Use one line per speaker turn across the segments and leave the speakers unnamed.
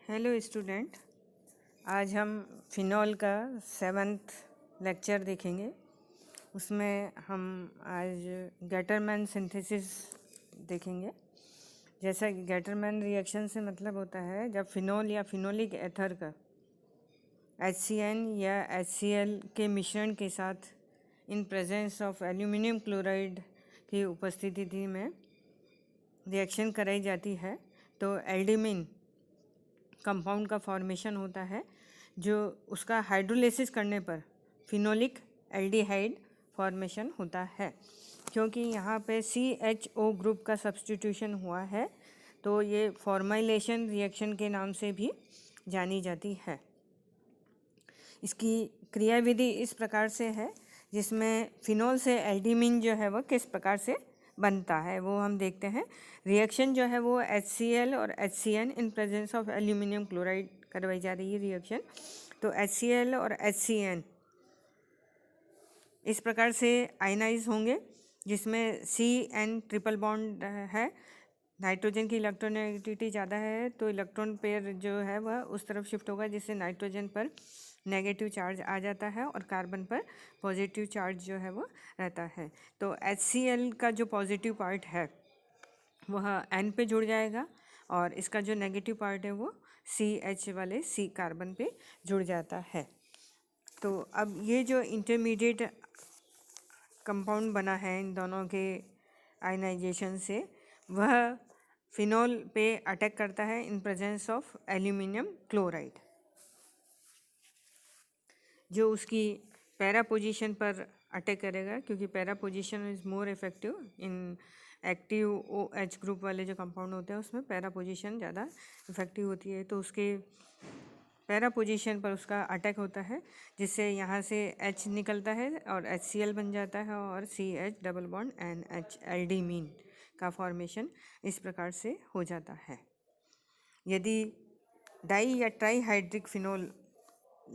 Hello student, आज हम phenol का 7th लेक्चर देखेंगे। उसमें हम आज गैटरमैन सिंथेसिस देखेंगे। जैसा कि गैटरमैन रिएक्शन से मतलब होता है जब फिनॉल या फिनोलिक एथर का HCN या HCl के मिश्रण के साथ in presence of aluminium chloride की उपस्थिति में रिएक्शन कराई जाती है तो एल्डिमिन कंपाउंड का फॉर्मेशन होता है, जो उसका हाइड्रोलिसिस करने पर फिनोलिक एल्डिहाइड फॉर्मेशन होता है। क्योंकि यहाँ पे CHO ग्रुप का सब्स्टिट्यूशन हुआ है तो ये फॉर्माइलेशन रिएक्शन के नाम से भी जानी जाती है। इसकी क्रियाविधि इस प्रकार से है जिसमें फिनॉल से एल्डिमिन जो है वह किस प्रकार से बनता है वो हम देखते हैं। रिएक्शन जो है वो HCl और HCN in presence of aluminium chloride करवाई जा रही है रिएक्शन। तो HCl और HCN इस प्रकार से आयनाइज होंगे जिसमें CN ट्रिपल बॉन्ड है। नाइट्रोजन की इलेक्ट्रोनेगेटिविटी ज़्यादा है तो इलेक्ट्रॉन पेयर जो है वह उस तरफ शिफ्ट होगा जिससे नाइट्रोजन पर नेगेटिव चार्ज आ जाता है और कार्बन पर पॉजिटिव चार्ज जो है वो रहता है। तो HCl का जो पॉजिटिव पार्ट है वह N पे जुड़ जाएगा और इसका जो नेगेटिव पार्ट है वो CH वाले C कार्बन पे जुड़ जाता है। तो अब ये जो इंटरमीडिएट कंपाउंड बना है इन दोनों के आयनाइजेशन से, वह फिनॉल पे अटैक करता है in presence of aluminium chloride, जो उसकी पैरा पोजीशन पर अटैक करेगा। क्योंकि para position is more effective in active OH group वाले जो कंपाउंड होते हैं उसमें पैरा पोजीशन ज़्यादा इफेक्टिव होती है। तो उसके पैरा पोजीशन पर उसका अटैक होता है जिससे यहाँ से H निकलता है और HCl बन जाता है और CH डबल बॉन्ड NH एल्डिमीन का फॉर्मेशन इस प्रकार से हो जाता है। यदि डाई या ट्राई हाइड्रिक फिनोल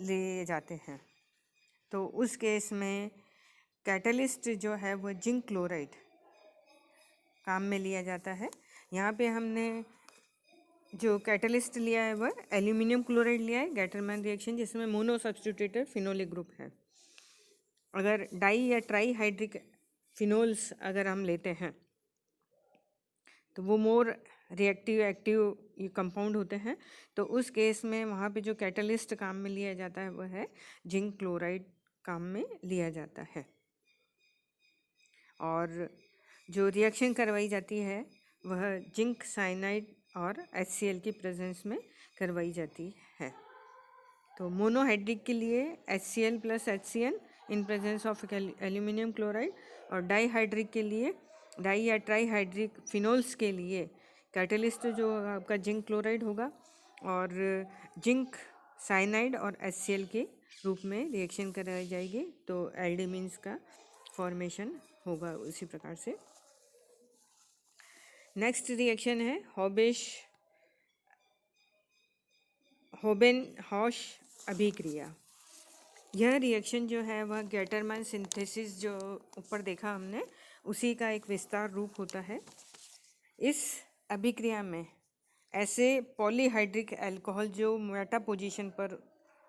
लिए जाते हैं तो उस केस में कैटलिस्ट जो है वो जिंक क्लोराइड काम में लिया जाता है। यहाँ पे हमने जो कैटलिस्ट लिया है वह एल्यूमिनियम क्लोराइड लिया है, गैटरमैन रिएक्शन, जिसमें मोनो सब्स्टिट्यूटेड फिनोलिक ग्रुप है। अगर डाई या ट्राई हाइड्रिक फिनोल्स अगर हम लेते हैं तो वो मोर रिएक्टिव एक्टिव कंपाउंड होते हैं। तो उस केस में वहाँ पे जो कैटलिस्ट काम में लिया जाता है वह है जिंक क्लोराइड काम में लिया जाता है। और जो रिएक्शन करवाई जाती है वह जिंक साइनाइड और HCl की प्रेजेंस में करवाई जाती है। तो मोनोहाइड्रिक के लिए HCl plus HCN in presence of aluminium chloride, और डाईहाइड्रिक के लिए डाई या ट्राईहाइड्रिक फिनोल्स के लिए कैटलिस्ट जो आपका जिंक क्लोराइड होगा और जिंक साइनाइड और HCl के रूप में रिएक्शन कराई जाएगी तो एल्डिमीन्स का फॉर्मेशन होगा उसी प्रकार से। नेक्स्ट रिएक्शन है होबेन-हॉश अभिक्रिया। यह रिएक्शन जो है वह गैटरमैन सिंथेसिस जो ऊपर देखा हमने उसी का एक विस्तार रूप होता है। इस अभिक्रिया में ऐसे पॉलीहाइड्रिक अल्कोहल जो मेटा पोजीशन पर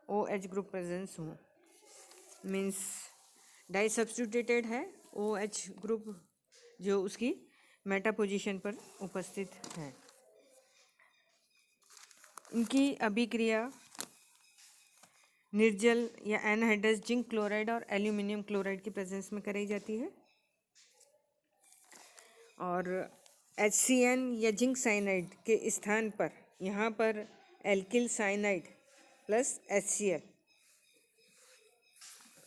OH ग्रुप प्रेजेंस हो, मीन्स डाई सब्स्टिट्यूटेड है OH ग्रुप जो उसकी मेटा पोजीशन पर उपस्थित है, इनकी अभिक्रिया निर्जल या एनहाइड्रस जिंक क्लोराइड और एल्यूमिनियम क्लोराइड की प्रेजेंस में कराई जाती है। और HCN या जिंक साइनाइड के स्थान पर यहाँ पर alkyl cyanide plus HCl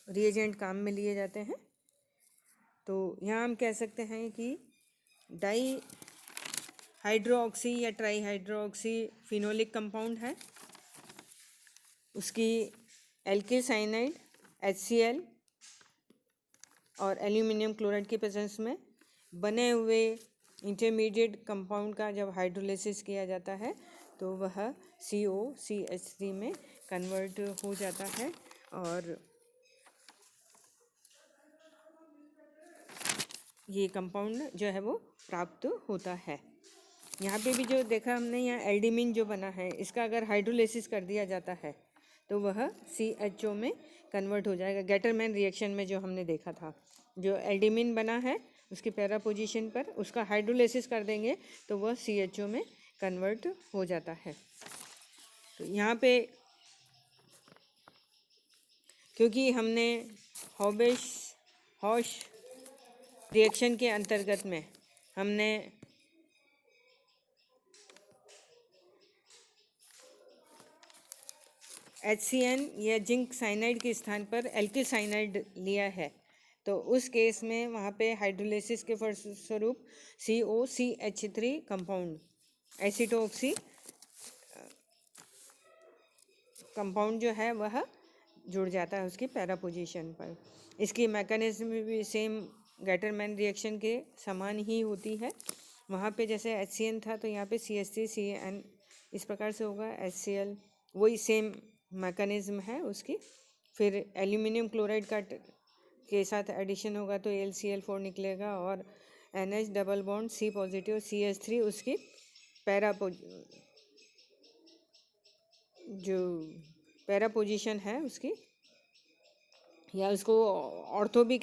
reagent काम में लिए जाते हैं। तो यहाँ हम कह सकते हैं कि डाई हाइड्रोक्सी या ट्राई हाइड्रोक्सी फिनोलिक कंपाउंड है, उसकी एल्किल साइनाइड HCl और एल्यूमिनियम क्लोराइड की प्रेजेंस में बने हुए इंटरमीडिएट कंपाउंड का जब हाइड्रोलिसिस किया जाता है तो वह COCH3 में कन्वर्ट हो जाता है और ये कंपाउंड जो है वो प्राप्त होता है। यहाँ पे भी जो देखा हमने, यहाँ एल्डिमिन जो बना है, इसका अगर हाइड्रोलिसिस कर दिया जाता है तो वह CHO में कन्वर्ट हो जाएगा। गेटरमैन रिएक्शन में जो हमने देखा था, जो एल्डिमिन बना है उसकी पैरा पोजीशन पर उसका हाइड्रोलिसिस कर देंगे तो वह CHO में कन्वर्ट हो जाता है। तो यहाँ पे क्योंकि हमने हॉश रिएक्शन के अंतर्गत में हमने HCN या जिंक साइनाइड के स्थान पर एल्किल साइनाइड लिया है, तो उस केस में वहाँ पे हाइड्रोलिसिस के फलस्वरूप COCH3 कंपाउंड एसिटोऑक्सी कंपाउंड जो है वह जुड़ जाता है उसकी पैरा पोजीशन पर। इसकी मैकेनिज्म भी सेम गेटरमैन रिएक्शन के समान ही होती है। वहाँ पे जैसे HCN था तो यहाँ पे CH3CN इस प्रकार से होगा, HCl वही सेम मैकेनिज्म है उसकी। फिर एल्यूमिनियम क्लोराइड का के साथ एडिशन होगा तो AlCl4 निकलेगा और NH double bond C positive CH3 उसकी जो पैरा पोजीशन है उसकी, या उसको ऑर्थो भी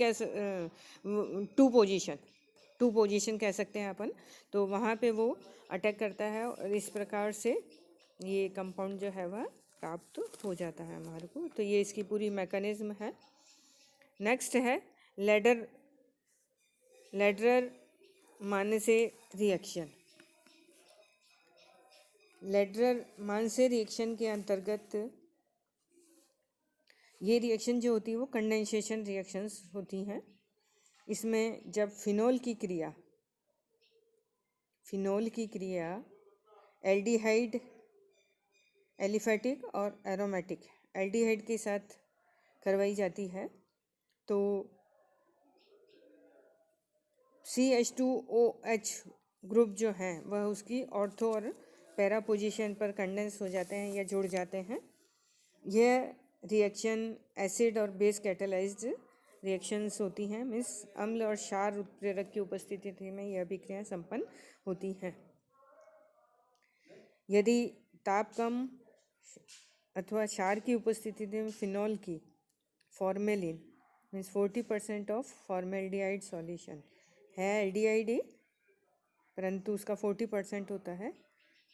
टू पोजीशन कह सकते हैं अपन। तो वहाँ पे वो अटैक करता है और इस प्रकार से ये कंपाउंड जो है वह प्राप्त हो जाता है हमारे को। तो ये इसकी पूरी मैकेनिज्म है। नेक्स्ट है लेडरर मानसे रिएक्शन। लेडरर मानसे रिएक्शन के अंतर्गत ये रिएक्शन जो होती है वो कंडेंसेशन रिएक्शंस होती हैं। इसमें जब फिनोल की क्रिया एल्डिहाइड एलिफेटिक और एरोमेटिक एल्डिहाइड के साथ करवाई जाती है तो CH2OH ग्रुप जो है वह उसकी ऑर्थो और पैरा पोजीशन पर कंडेंस हो जाते हैं या जुड़ जाते हैं। यह रिएक्शन एसिड और बेस कैटालाइज्ड रिएक्शंस होती हैं, मीन्स अम्ल और क्षार उत्प्रेरक की उपस्थिति में यह अभिक्रियाएं संपन्न होती हैं। यदि ताप कम अथवा क्षार की उपस्थिति में फिनॉल की formalin means 40% of formaldehyde solution है, एल्डिहाइड परंतु उसका 40% होता है,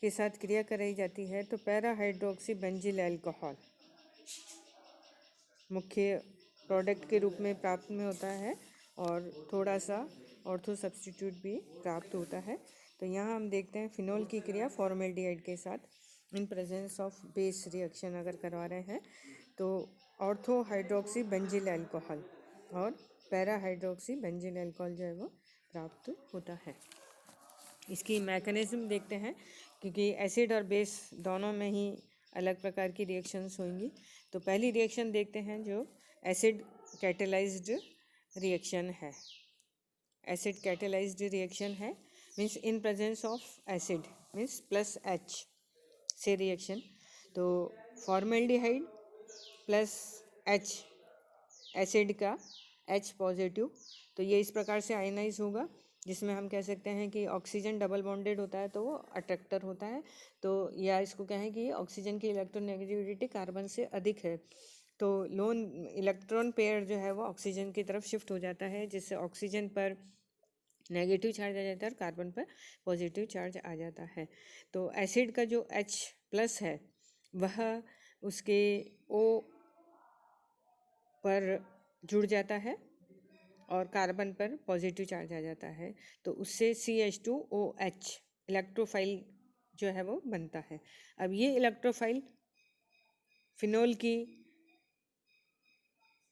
के साथ क्रिया कराई जाती है तो पैरा हाइड्रोक्सी बेंजिल अल्कोहल मुख्य प्रोडक्ट के रूप में प्राप्त में होता है और थोड़ा सा ऑर्थो सब्स्टिट्यूट भी प्राप्त होता है। तो यहाँ हम देखते हैं फिनोल की क्रिया फॉर्मेल्डिहाइड के साथ in presence of base reaction अगर करवा रहे हैं तो ऑर्थो हाइड्रोक्सी बेंजिल अल्कोहल और पैरा हाइड्रोक्सी बेंजिल अल्कोहल जो है वो प्राप्त होता है। इसकी मैकेनिज्म देखते हैं, क्योंकि एसिड और बेस दोनों में ही अलग प्रकार की रिएक्शंस होंगी। तो पहली रिएक्शन देखते हैं जो एसिड कैटेलाइज्ड रिएक्शन है। एसिड कैटेलाइज्ड रिएक्शन है means in presence of acid means plus H से रिएक्शन। तो फॉर्मेल्डिहाइड प्लस H एसिड का H पॉजिटिव, तो ये इस प्रकार से आयनाइज होगा जिसमें हम कह सकते हैं कि ऑक्सीजन डबल बॉन्डेड होता है तो वो अट्रैक्टर होता है। तो या इसको कहें कि ऑक्सीजन की इलेक्ट्रोनेगेटिविटी कार्बन से अधिक है तो लोन इलेक्ट्रॉन पेयर जो है वो ऑक्सीजन की तरफ शिफ्ट हो जाता है, जिससे ऑक्सीजन पर नेगेटिव चार्ज आ जाता है और कार्बन पर पॉजिटिव चार्ज आ जाता है। तो एसिड का जो H प्लस है वह उसके O पर जुड़ जाता है और कार्बन पर पॉजिटिव चार्ज आ जाता है, तो उससे CH2OH इलेक्ट्रोफाइल जो है वो बनता है। अब ये इलेक्ट्रोफाइल फिनोल की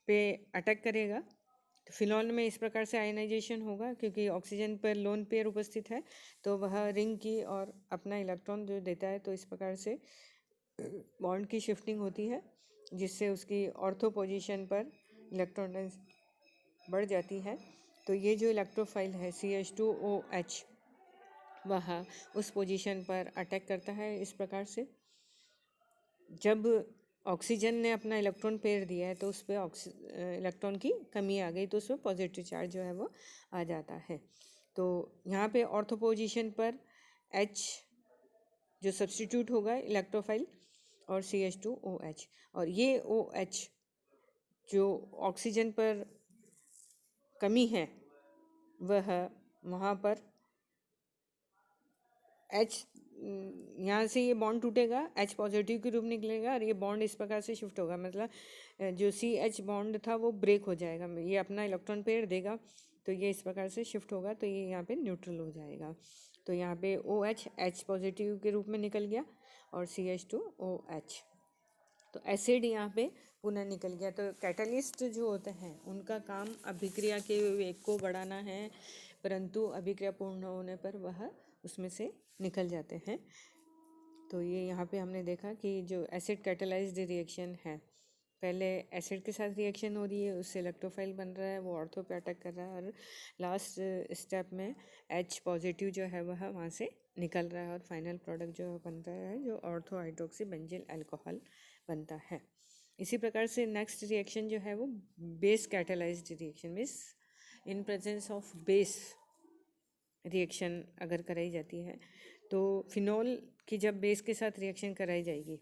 पे अटैक करेगा तो फिनोल में इस प्रकार से आयनाइजेशन होगा, क्योंकि ऑक्सीजन पर लोन पेयर उपस्थित है तो वह रिंग की और अपना इलेक्ट्रॉन जो देता है, तो इस प्रकार से बॉन्ड की शिफ्टिंग होती है जिससे उसकी ऑर्थो पोजीशन पर इलेक्ट्रॉन बढ़ जाती है। तो ये जो इलेक्ट्रोफाइल है CH2OH वह उस पोजीशन पर अटैक करता है। इस प्रकार से जब ऑक्सीजन ने अपना इलेक्ट्रॉन पेयर दिया है तो उस पर इलेक्ट्रॉन की कमी आ गई तो उस पर पॉजिटिव चार्ज जो है वो आ जाता है। तो यहाँ पे ऑर्थो पोजीशन पर H जो सब्स्टिट्यूट होगा इलेक्ट्रोफाइल और CH2OH, और ये OH जो ऑक्सीजन पर कमी है वह वहाँ पर H, यहाँ से ये बॉन्ड टूटेगा, H पॉजिटिव के रूप निकलेगा और ये बॉन्ड इस प्रकार से शिफ्ट होगा, मतलब जो CH बॉन्ड था वो ब्रेक हो जाएगा, ये अपना इलेक्ट्रॉन पेयर देगा तो ये इस प्रकार से शिफ्ट होगा, तो ये यहाँ पे न्यूट्रल हो जाएगा। तो यहाँ पे OH H पॉजिटिव के रूप में निकल गया और CH2OH, तो एसिड यहाँ पे पुनः निकल गया। तो कैटलिस्ट जो होते हैं उनका काम अभिक्रिया के वेग को बढ़ाना है, परंतु अभिक्रिया पूर्ण होने पर वह उसमें से निकल जाते हैं। तो ये यहाँ पे हमने देखा कि जो एसिड कैटलाइज्ड रिएक्शन है, पहले एसिड के साथ रिएक्शन हो रही है, उससे इलेक्ट्रोफाइल बन रहा है, वो ऑर्थो पे अटैक कर रहा है, और लास्ट स्टेप में H पॉजिटिव जो है वह वहाँ से निकल रहा है और फाइनल प्रोडक्ट जो बन रहा है जो ऑर्थो हाइड्रोक्सी बेंजिल अल्कोहल बनता है। इसी प्रकार से नेक्स्ट रिएक्शन जो है वो base catalysed reaction, means in presence of base reaction अगर कराई जाती है तो फिनोल की जब बेस के साथ रिएक्शन कराई जाएगी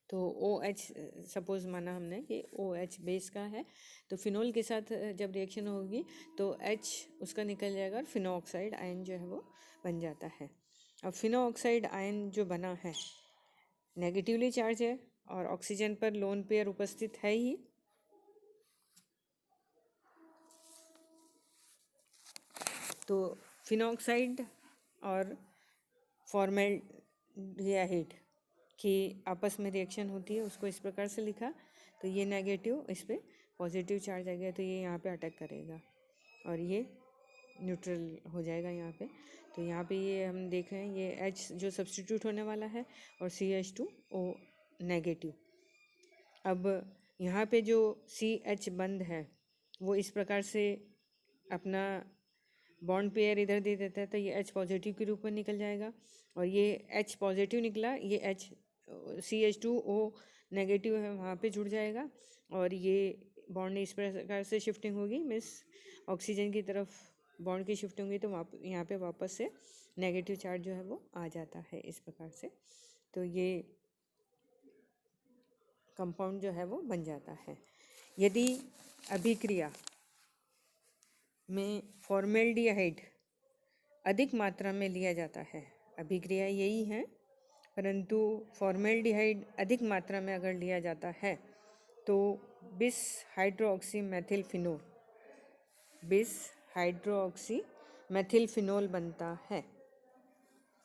तो OH, सपोज माना हमने कि OH बेस का है, तो फिनोल के साथ जब रिएक्शन होगी तो H उसका निकल जाएगा और फिनो ऑक्साइड आयन जो है वो बन जाता है। अब फिनो ऑक्साइड आयन जो बना है नेगेटिवली चार्ज है और ऑक्सीजन पर लोन पेयर उपस्थित है ही, तो फिनॉक्साइड और फॉर्मेल्डिहाइड की आपस में रिएक्शन होती है, उसको इस प्रकार से लिखा, तो ये नेगेटिव, इस पर पॉजिटिव चार्ज आ गया तो ये यहाँ पे अटैक करेगा और ये न्यूट्रल हो जाएगा यहाँ पे। तो यहाँ पे ये हम देख रहे हैं ये H जो सब्स्टिट्यूट होने वाला है और CH2O नेगेटिव। अब यहाँ पे जो CH बंद है वो इस प्रकार से अपना बॉन्ड पेयर इधर दे देता है, तो ये H पॉजिटिव के रूप में निकल जाएगा और ये H पॉजिटिव निकला, ये CH2O नेगेटिव है वहाँ पे जुड़ जाएगा और ये बॉन्ड इस प्रकार से शिफ्टिंग होगी, मीन्स ऑक्सीजन की तरफ बॉन्ड की शिफ्टिंग होगी, तो यहाँ पे वापस से नेगेटिव चार्ज जो है वो आ जाता है इस प्रकार से। तो ये कंपाउंड जो है वो बन जाता है। यदि अभिक्रिया में फॉर्मेल्डिहाइड अधिक मात्रा में लिया जाता है, अभिक्रिया यही है परंतु फॉर्मेल्डिहाइड अधिक मात्रा में अगर लिया जाता है तो बिस हाइड्रोक्सी मेथिल फिनोल बनता है।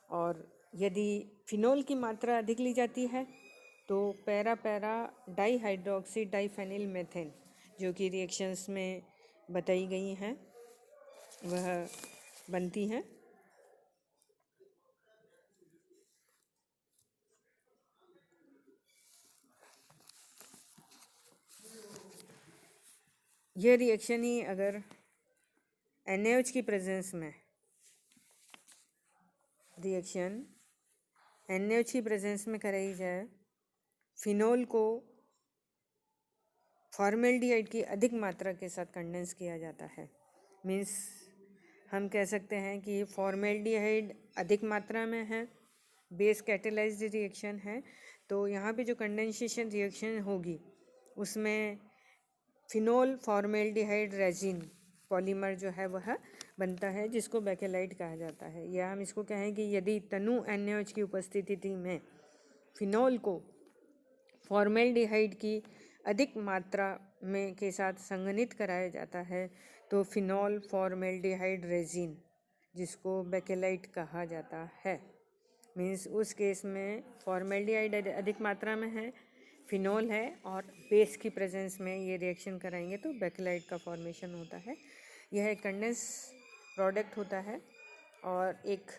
और यदि फिनोल की मात्रा अधिक ली जाती है तो पैरा डाईहाइड्रोक्सी डाईफेनिल मेथेन जो कि रिएक्शंस में बताई गई हैं वह बनती हैं। यह रिएक्शन ही अगर NaOH की प्रेजेंस में कराई जाए, फिनोल को फॉर्मेल्डिहाइड की अधिक मात्रा के साथ कंडेंस किया जाता है, मीन्स हम कह सकते हैं कि फॉर्मेल्डिहाइड अधिक मात्रा में है, बेस कैटेलाइज्ड रिएक्शन है, तो यहाँ पे जो कंडेंसेशन रिएक्शन होगी उसमें फिनोल फॉर्मेल्डिहाइड रेजिन पॉलीमर जो है वह बनता है जिसको बेकेलाइट कहा जाता है। या हम इसको कहें कि यदि तनु NaOH की उपस्थिति में फिनोल को फॉर्मेल्डिहाइड की अधिक मात्रा में के साथ संघनित कराया जाता है तो फिनोल फॉर्मेल्डिहाइड रेजिन जिसको बेकेलाइट कहा जाता है, मीन्स उस केस में फॉर्मेल्डिहाइड अधिक मात्रा में है, फिनोल है और बेस की प्रेजेंस में ये रिएक्शन कराएंगे तो बेकेलाइट का फॉर्मेशन होता है। यह एक कंडेंस प्रोडक्ट होता है और एक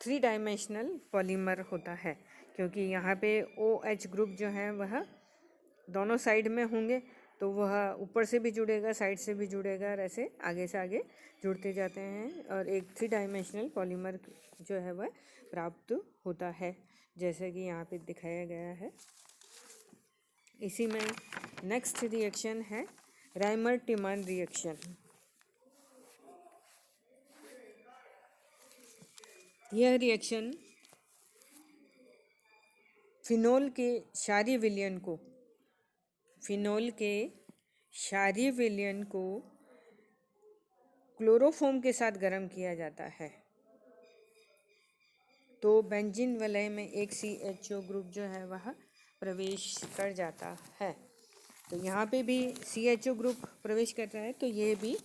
3 डायमेंशनल पॉलीमर होता है, क्योंकि यहाँ पे OH ग्रुप जो है वह दोनों साइड में होंगे तो वह ऊपर से भी जुड़ेगा, साइड से भी जुड़ेगा और ऐसे आगे से आगे जुड़ते जाते हैं और एक 3 डायमेंशनल पॉलीमर जो है वह प्राप्त होता है, जैसे कि यहाँ पे दिखाया गया है। इसी में नेक्स्ट रिएक्शन है राइमर-टिमान रिएक्शन। यह रिएक्शन फिनोल के क्षारीय विलयन को क्लोरोफॉर्म के साथ गर्म किया जाता है तो बेंजीन वलय में एक CHO ग्रुप जो है वह प्रवेश कर जाता है। तो यहाँ पे भी CHO ग्रुप प्रवेश कर रहा है, तो ये भी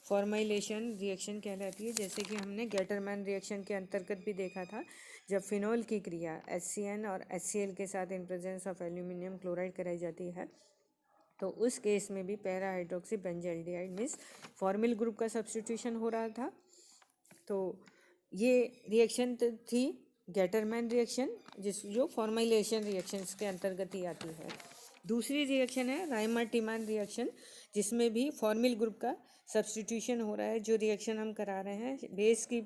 फॉर्माइलेशन रिएक्शन कहलाती है। जैसे कि हमने गेटरमैन रिएक्शन के अंतर्गत भी देखा था, जब फिनोल की क्रिया HCN और HCl के साथ in presence of aluminium chloride कराई जाती है, तो उस केस में भी para hydroxy benzaldehyde means formal group का सब्स्टिट्यूशन हो रहा था। तो ये रिएक्शन थी गेटरमैन रिएक्शन, जो फॉर्माइलेशन रिएक्शंस के अंतर्गत ही आती है। दूसरी रिएक्शन है राइमर टिमान रिएक्शन, जिसमें भी फॉर्मिल ग्रुप का सब्स्टिट्यूशन हो रहा है। जो रिएक्शन हम करा रहे हैं बेस की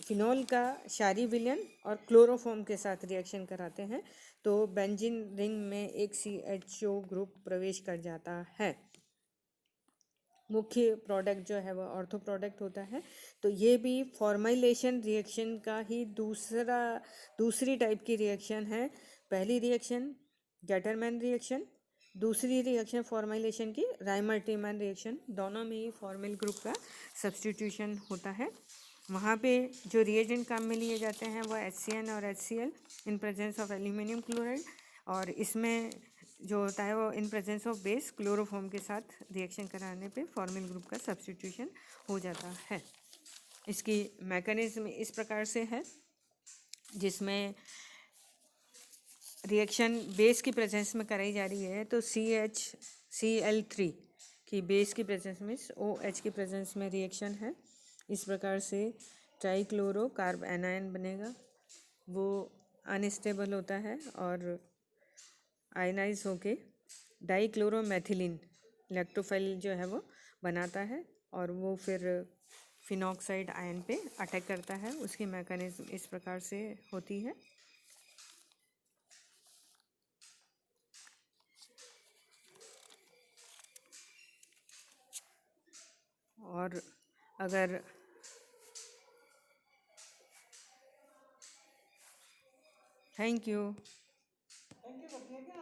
फिनॉल का क्षारीय विलयन और क्लोरोफॉर्म के साथ रिएक्शन कराते हैं, तो बेंजीन रिंग में एक CHO ग्रुप प्रवेश कर जाता है। मुख्य प्रोडक्ट जो है वह ऑर्थो प्रोडक्ट होता है। तो ये भी फॉर्माइलेशन रिएक्शन का ही दूसरी टाइप की रिएक्शन है। पहली रिएक्शन गेटरमैन रिएक्शन, दूसरी रिएक्शन फॉर्माइलेशन की राइमर टिमान रिएक्शन। दोनों में ही फॉर्मिल ग्रुप का सब्स्टिट्यूशन होता है। वहाँ पे जो रिएजेंट काम में लिए जाते हैं वह HCN और HCl in presence of aluminium chloride, और इसमें जो होता है वो in presence of base chloroform के साथ रिएक्शन कराने पे फॉर्मिल ग्रुप का सब्स्टिट्यूशन हो जाता है। इसकी मैकेनिज्म इस प्रकार से है, जिसमें रिएक्शन बेस की प्रेजेंस में कराई जा रही है, तो CHCl3 की बेस की प्रेजेंस में OH की प्रेजेंस में रिएक्शन है। इस प्रकार से ट्राइक्लोरो कार्ब एनायन बनेगा, वो अनस्टेबल होता है और आयनाइज होके डाइक्लोरोमेथिलीन इलेक्ट्रोफाइल जो है वो बनाता है, और वो फिर फिनॉक्साइड आयन पे अटैक करता है। उसकी मैकेनिज्म इस प्रकार से होती है। और अगर थैंक यू।